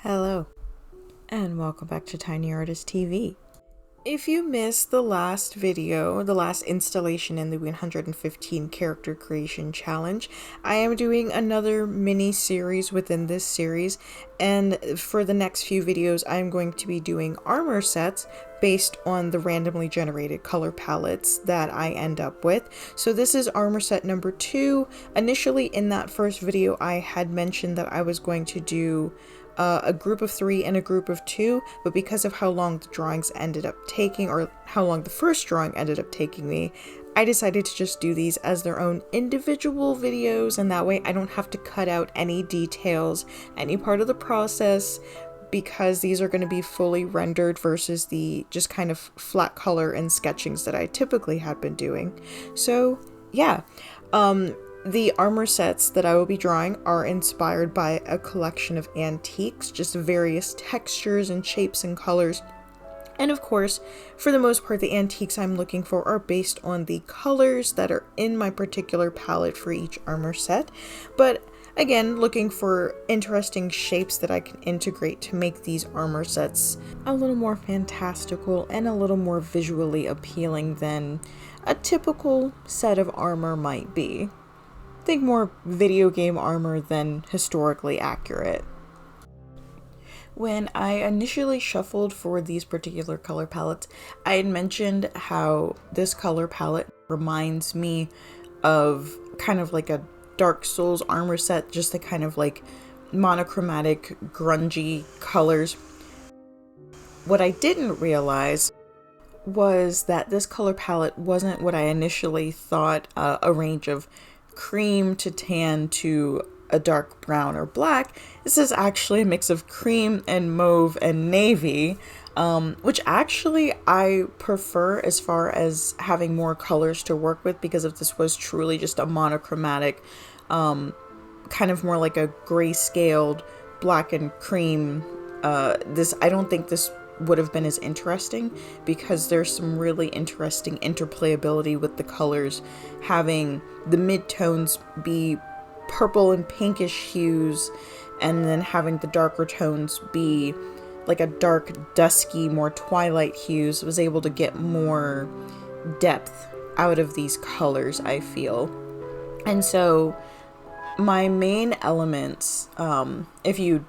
Hello, and welcome back to Tiny Artist TV. If you missed the last video, the last installation in the 115 character creation challenge, I am doing another mini series within this series, and for the next few videos I am going to be doing armor sets based on the randomly generated color palettes that I end up with. So this is armor set number 2. Initially in that first video I had mentioned that I was going to do a group of 3 and a group of 2, but because of how long the drawings ended up taking, or how long the first drawing ended up taking me, I decided to just do these as their own individual videos, and that way I don't have to cut out any details, any part of the process, because these are going to be fully rendered versus the just kind of flat color and sketchings that I typically had been doing. So yeah, the armor sets that I will be drawing are inspired by a collection of antiques, just various textures and shapes and colors. And of course, for the most part, the antiques I'm looking for are based on the colors that are in my particular palette for each armor set. But again, looking for interesting shapes that I can integrate to make these armor sets a little more fantastical and a little more visually appealing than a typical set of armor might be. Think more video game armor than historically accurate. When I initially shuffled for these particular color palettes, I had mentioned how this color palette reminds me of kind of like a Dark Souls armor set, just the kind of like monochromatic, grungy colors. What I didn't realize was that this color palette wasn't what I initially thought, a range of cream to tan to a dark brown or black. This is actually a mix of cream and mauve and navy, which actually I prefer as far as having more colors to work with, because if this was truly just a monochromatic, kind of more like a grayscaled black and cream, I don't think this would have been as interesting, because there's some really interesting interplayability with the colors, having the midtones be purple and pinkish hues, and then having the darker tones be like a dark, dusky, more twilight hues. Was able to get more depth out of these colors, I feel. And so my main elements, if you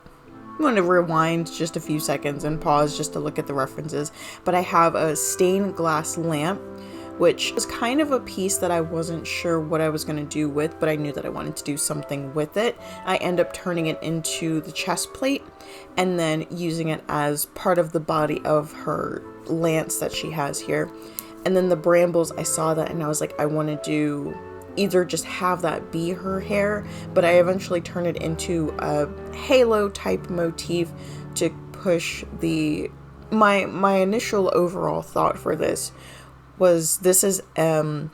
want to rewind just a few seconds and pause just to look at the references, but I have a stained glass lamp, which was kind of a piece that I wasn't sure what I was going to do with, but I knew that I wanted to do something with it. I end up turning it into the chest plate and then using it as part of the body of her lance that she has here. And then the brambles, I saw that and I was like, I want to do either just have that be her hair, but I eventually turned it into a halo type motif to push my initial overall thought for this was, this is a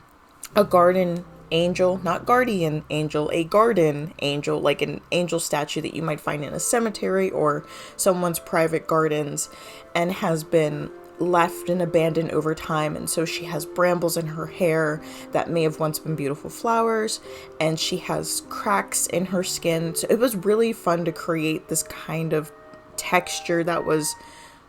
garden angel, not guardian angel, a garden angel, like an angel statue that you might find in a cemetery or someone's private gardens, and has been left and abandoned over time. And so she has brambles in her hair that may have once been beautiful flowers, and she has cracks in her skin. So it was really fun to create this kind of texture that was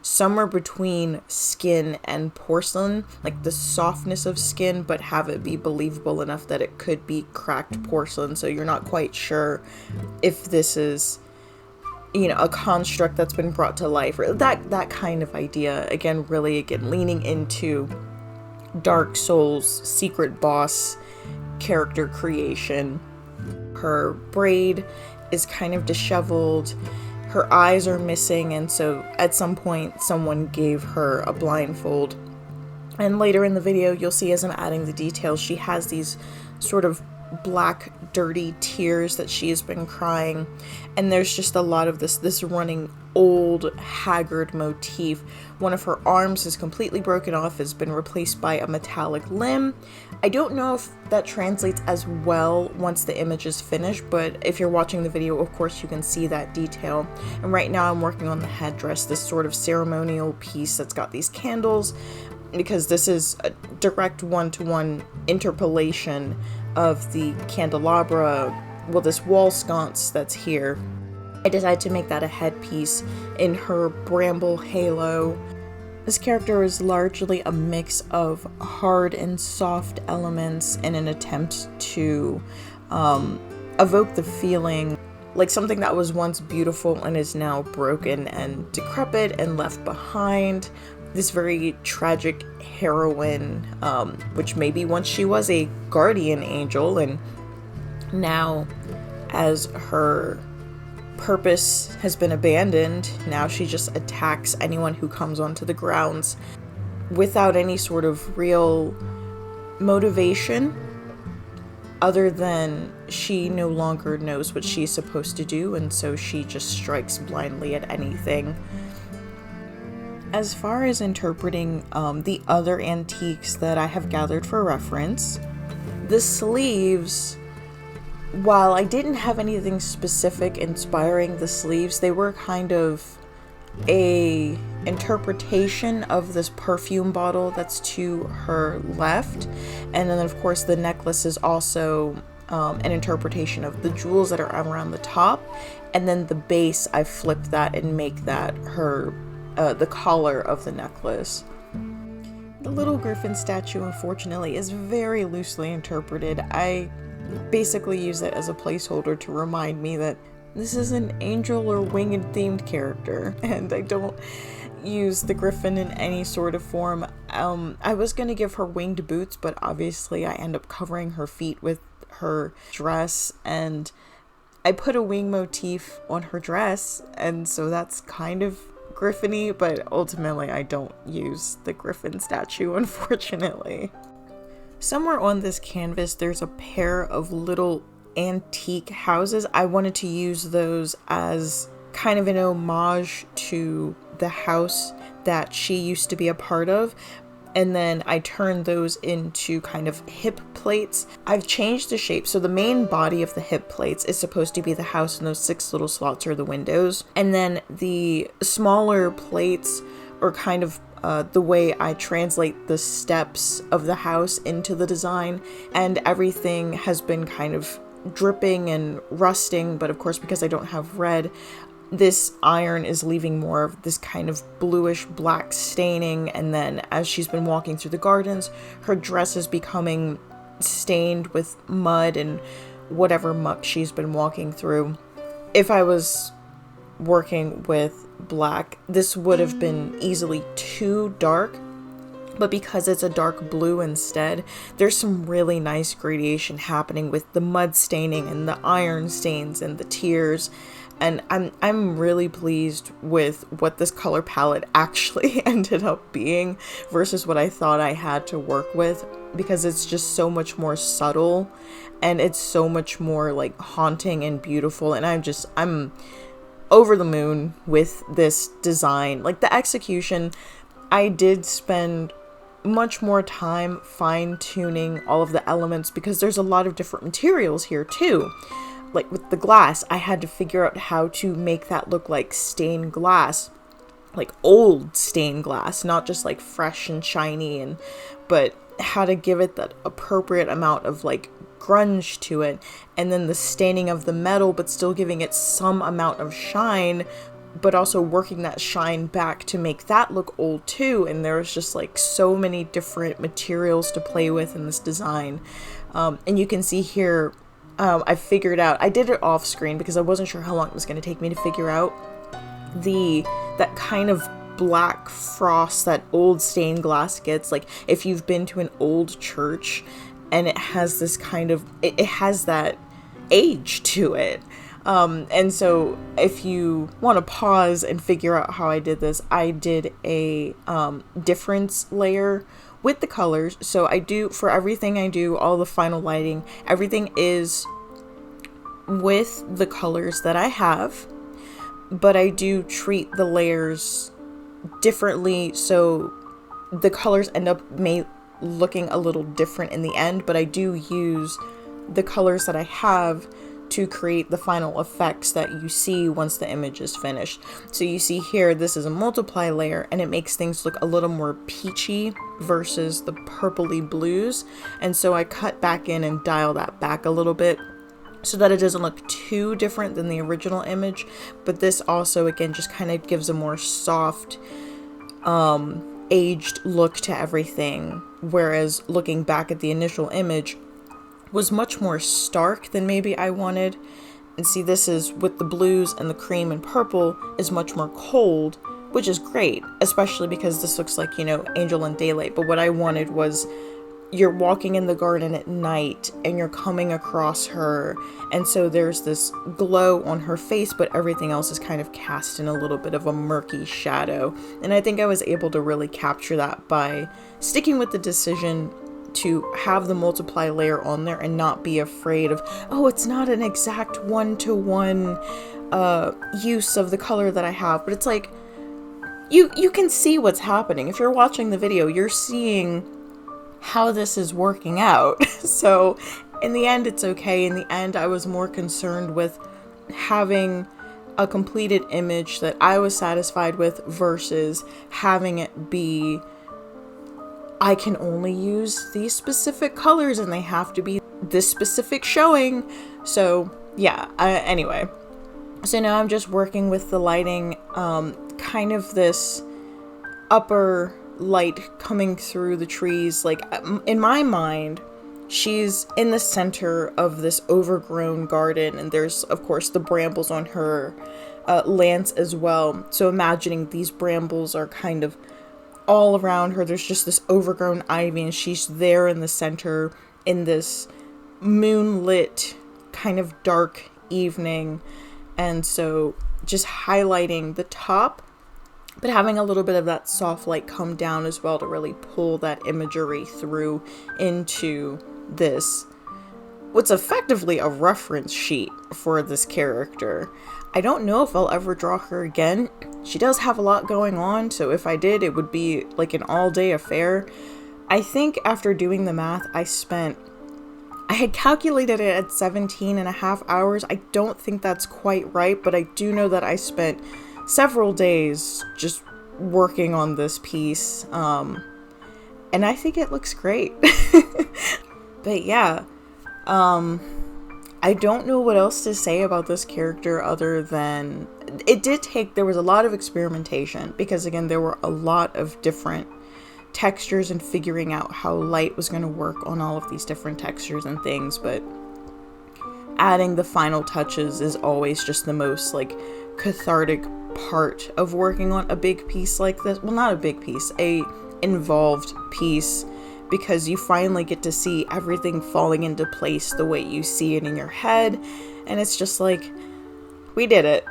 somewhere between skin and porcelain, like the softness of skin, but have it be believable enough that it could be cracked porcelain, so you're not quite sure if this is, you know, a construct that's been brought to life, or that kind of idea. Again, leaning into Dark Souls secret boss character creation. Her braid is kind of disheveled, her eyes are missing, and so at some point someone gave her a blindfold. And later in the video you'll see, as I'm adding the details, she has these sort of black dirty tears that she has been crying, and there's just a lot of this running old haggard motif. One of her arms is completely broken off, has been replaced by a metallic limb. I don't know if that translates as well once the image is finished, but if you're watching the video, of course you can see that detail. And right now I'm working on the headdress, this sort of ceremonial piece that's got these candles, because this is a direct one-to-one interpolation of the candelabra, well, this wall sconce that's here. I decided to make that a headpiece in her bramble halo. This character is largely a mix of hard and soft elements in an attempt to evoke the feeling like something that was once beautiful and is now broken and decrepit and left behind. This very tragic heroine, which maybe once she was a guardian angel, and now as her purpose has been abandoned, now she just attacks anyone who comes onto the grounds without any sort of real motivation other than she no longer knows what she's supposed to do, and so she just strikes blindly at anything. As far as interpreting the other antiques that I have gathered for reference, the sleeves, while I didn't have anything specific inspiring the sleeves, they were kind of a interpretation of this perfume bottle that's to her left, and then of course the necklace is also an interpretation of the jewels that are around the top, and then the base I flipped that and make that her the collar of the necklace. The little griffin statue, unfortunately, is very loosely interpreted. I basically use it as a placeholder to remind me that this is an angel or winged themed character, and I don't use the griffin in any sort of form. I was gonna give her winged boots, but obviously I end up covering her feet with her dress, and I put a wing motif on her dress, and so that's kind of griffin-y, but ultimately I don't use the griffin statue, unfortunately. Somewhere on this canvas there's a pair of little antique houses. I wanted to use those as kind of an homage to the house that she used to be a part of, and then I turned those into kind of hip plates. I've changed the shape, so the main body of the hip plates is supposed to be the house, and those 6 little slots are the windows, and then the smaller plates are kind of the way I translate the steps of the house into the design, and everything has been kind of dripping and rusting, but of course because I don't have red, this iron is leaving more of this kind of bluish black staining, and then as she's been walking through the gardens, her dress is becoming stained with mud and whatever muck she's been walking through. If I was working with black, this would have been easily too dark, but because it's a dark blue instead, there's some really nice gradation happening with the mud staining and the iron stains and the tears, and I'm really pleased with what this color palette actually ended up being versus what I thought I had to work with, because it's just so much more subtle and it's so much more like haunting and beautiful, and I'm over the moon with this design. Like the execution, I did spend much more time fine-tuning all of the elements because there's a lot of different materials here too. Like with the glass, I had to figure out how to make that look like stained glass, like old stained glass, not just like fresh and shiny, but how to give it that appropriate amount of like grunge to it, and then the staining of the metal but still giving it some amount of shine, but also working that shine back to make that look old too. And there's just like so many different materials to play with in this design, and you can see here I figured out, I did it off screen because I wasn't sure how long it was going to take me to figure out that kind of black frost that old stained glass gets. Like if you've been to an old church and it has this kind of, it has that age to it. And so if you want to pause and figure out how I did this, I did a difference layer with the colors. So I do, for everything I do, all the final lighting, everything is with the colors that I have, but I do treat the layers differently, so the colors end up looking a little different in the end, but I do use the colors that I have to create the final effects that you see once the image is finished. So you see here, this is a multiply layer, and it makes things look a little more peachy versus the purpley blues. And so I cut back in and dial that back a little bit so that it doesn't look too different than the original image. But this also, again, just kind of gives a more soft, aged look to everything. Whereas looking back at the initial image was much more stark than maybe I wanted. And see, this is with the blues, and the cream and purple is much more cold, which is great, especially because this looks like, you know, Angel in Daylight. But what I wanted was, you're walking in the garden at night and you're coming across her, and so there's this glow on her face, but everything else is kind of cast in a little bit of a murky shadow. And I think I was able to really capture that by sticking with the decision to have the multiply layer on there and not be afraid of, oh, it's not an exact one-to-one use of the color that I have. But it's like, you can see what's happening. If you're watching the video, you're seeing how this is working out. So in the end, it's okay. In the end, I was more concerned with having a completed image that I was satisfied with versus having it be, I can only use these specific colors and they have to be this specific showing. So yeah, anyway. So now I'm just working with the lighting, kind of this upper light coming through the trees. Like, in my mind, she's in the center of this overgrown garden, and there's of course the brambles on her lance as well. So imagining these brambles are kind of all around her, there's just this overgrown ivy, and she's there in the center in this moonlit kind of dark evening. And so just highlighting the top, but having a little bit of that soft light come down as well to really pull that imagery through into this, what's effectively a reference sheet for this character. I don't know if I'll ever draw her again. She does have a lot going on, so if I did, it would be like an all-day affair. I think after doing the math, I had calculated it at 17 and a half hours. I don't think that's quite right, but I do know that I spent several days just working on this piece, and I think it looks great. But yeah, I don't know what else to say about this character other than there was a lot of experimentation, because again, there were a lot of different textures and figuring out how light was going to work on all of these different textures and things. But adding the final touches is always just the most like cathartic part of working on a big piece like this. Well, not a big piece, a involved piece, because you finally get to see everything falling into place the way you see it in your head, and it's just like, we did it.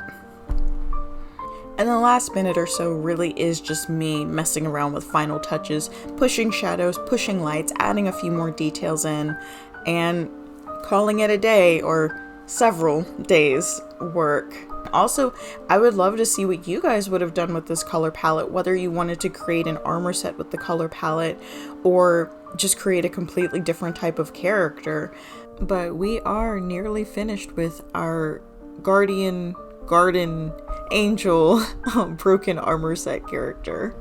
And the last minute or so really is just me messing around with final touches, pushing shadows, pushing lights, adding a few more details in, and calling it a day or several days work. Also, I would love to see what you guys would have done with this color palette, whether you wanted to create an armor set with the color palette or just create a completely different type of character. But we are nearly finished with our Garden Angel broken armor set character.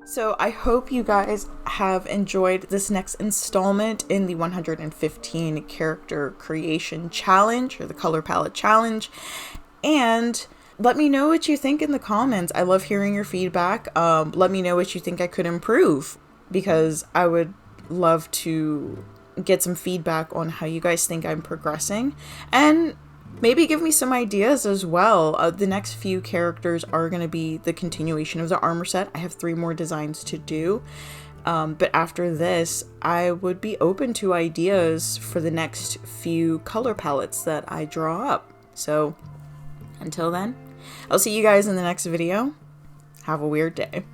So I hope you guys have enjoyed this next installment in the 115 character creation challenge, or the color palette challenge. And let me know what you think in the comments. I love hearing your feedback. Let me know what you think I could improve, because I would love to get some feedback on how you guys think I'm progressing. And maybe give me some ideas as well. The next few characters are going to be the continuation of the armor set. I have 3 more designs to do. But after this, I would be open to ideas for the next few color palettes that I draw up. So until then, I'll see you guys in the next video. Have a weird day.